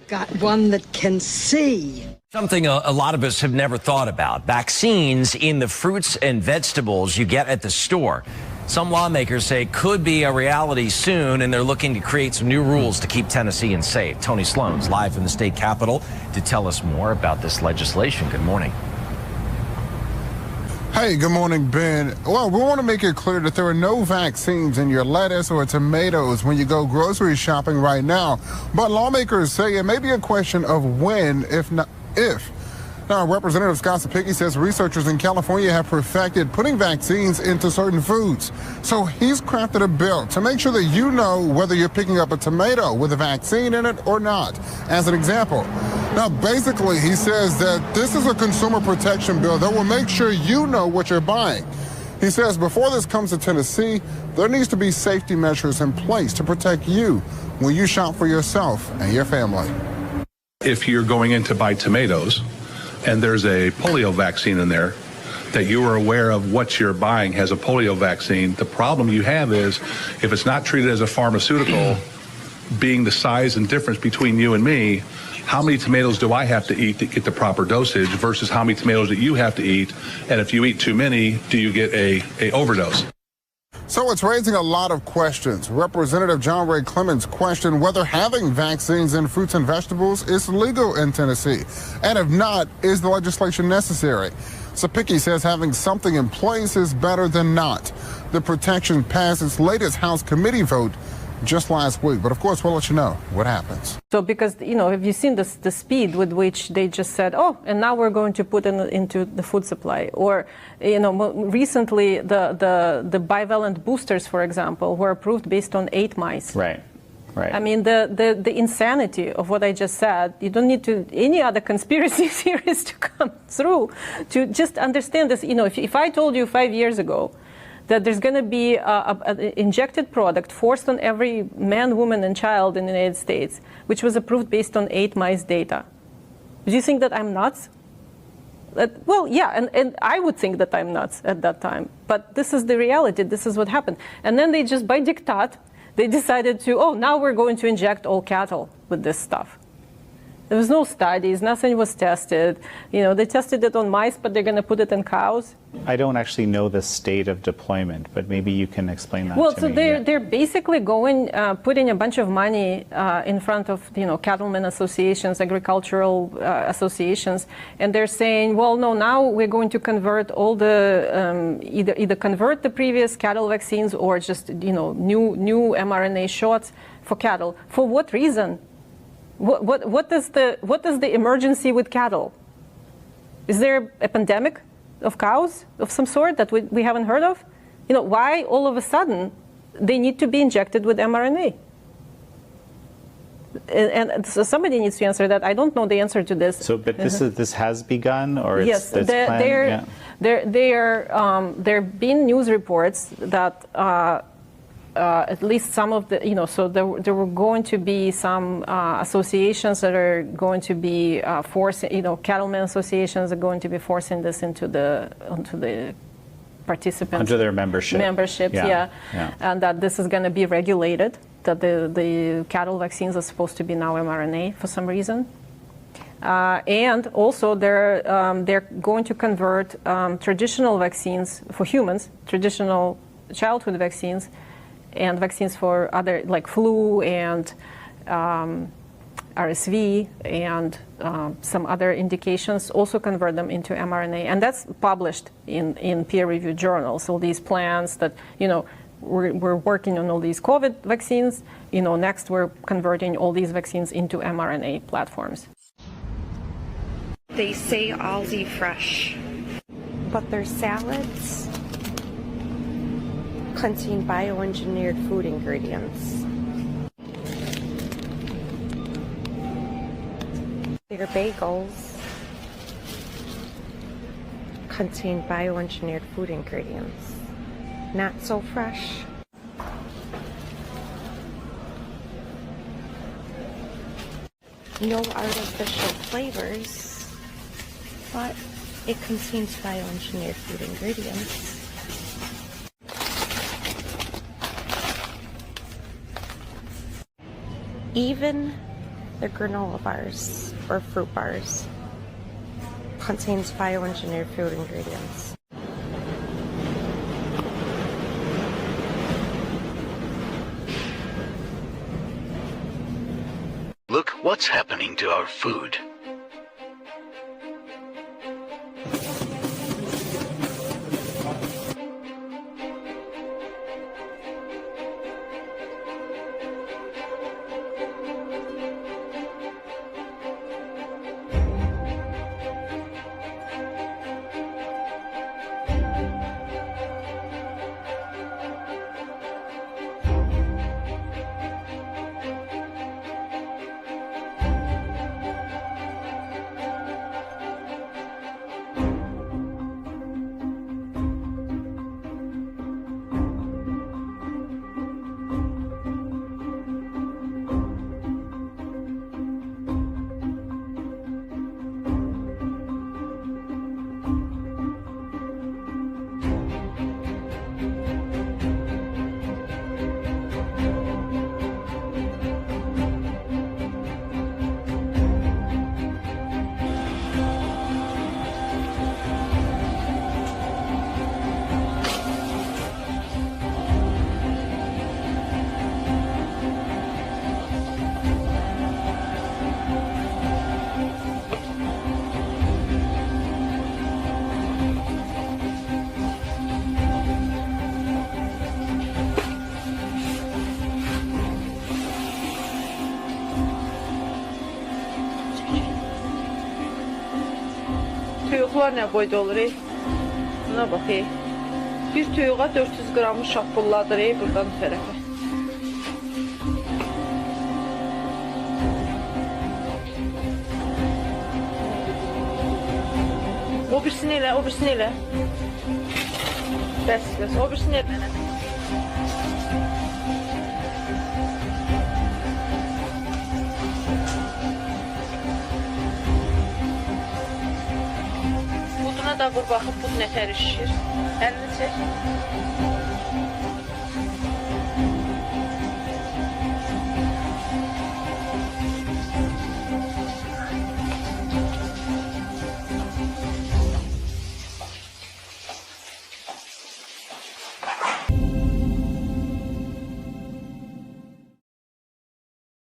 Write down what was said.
Got one that can see. Something a lot of us have never thought about. Vaccines in the fruits and vegetables you get at the store. Some lawmakers say could be a reality soon, and they're looking to create some new rules to keep Tennesseans safe. Tony Sloan's live from the state capitol to tell us more about this legislation. Good morning. Hey, good morning, Ben. Well, we want to make it clear that there are no vaccines in your lettuce or tomatoes when you go grocery shopping right now. But lawmakers say it may be a question of when, if not if. Now, Representative Scott Sapicki says researchers in California have perfected putting vaccines into certain foods. So he's crafted a bill to make sure that you know whether you're picking up a tomato with a vaccine in it or not. As an example. Now, basically, he says that this is a consumer protection bill that will make sure you know what you're buying. He says before this comes to Tennessee, there needs to be safety measures in place to protect you when you shop for yourself and your family. If you're going in to buy tomatoes and there's a polio vaccine in there, that you are aware of what you're buying has a polio vaccine. The problem you have is if it's not treated as a pharmaceutical, being the size and difference between you and me, how many tomatoes do I have to eat to get the proper dosage versus how many tomatoes that you have to eat? And if you eat too many, do you get a overdose? So it's raising a lot of questions. Representative John Ray Clemens questioned whether having vaccines in fruits and vegetables is legal in Tennessee. And if not, is the legislation necessary? Sapicki says having something in place is better than not. The protection passed its latest House committee vote just last week. But of course, we'll let you know what happens. So because, have you seen the speed with which they just said, oh, and now we're going to put into the food supply? Or, recently the bivalent boosters, for example, were approved based on 8 mice. Right. I mean, the insanity of what I just said, you don't need any other conspiracy theories to come through to just understand this. If I told you 5 years ago that there's going to be an injected product forced on every man, woman, and child in the United States, which was approved based on 8 mice data. Do you think that I'm nuts? Well, yeah, and I would think that I'm nuts at that time. But this is the reality. This is what happened. And then they just, by diktat, they decided to, now we're going to inject all cattle with this stuff. There was no studies, nothing was tested. They tested it on mice, but they're going to put it in cows. I don't actually know the state of deployment, but maybe you can explain that to me. Well, so they're basically putting a bunch of money in front of, cattlemen associations, agricultural associations, and they're saying, well, no, now we're going to convert all the, either convert the previous cattle vaccines or just, new mRNA shots for cattle. For what reason? What is the emergency with cattle? Is there a pandemic of cows of some sort that we haven't heard of? Why all of a sudden they need to be injected with mRNA? And so somebody needs to answer that. I don't know the answer to this. So, but this has begun, or yes, it's planned? There have been news reports that. At least some of the, so there were going to be some associations that are going to be forcing, cattlemen associations are going to be forcing this onto the participants. Under their membership. Memberships, yeah. And that this is going to be regulated, that the cattle vaccines are supposed to be now mRNA for some reason. And also they're going to convert traditional vaccines for humans, traditional childhood vaccines, and vaccines for other, like flu and RSV and some other indications, also convert them into mRNA. And that's published in peer-reviewed journals. All these plans that, we're working on all these COVID vaccines. Next we're converting all these vaccines into mRNA platforms. They say Aldi Fresh, but their salads contain bioengineered food ingredients. Their bagels contain bioengineered food ingredients. Not so fresh. No artificial flavors, but it contains bioengineered food ingredients. Even They're granola bars or fruit bars. Contains bioengineered food ingredients. Look what's happening to our food. Tüyüklər nə boyda olur? Buna bax. Bir tüyüğa 400 qramı şapulladır buradan tərəfə. O birisini elə, o birisini elə. Bəs, o birisini elə. Da vur baxıb bu nətər işir. Əlini çək.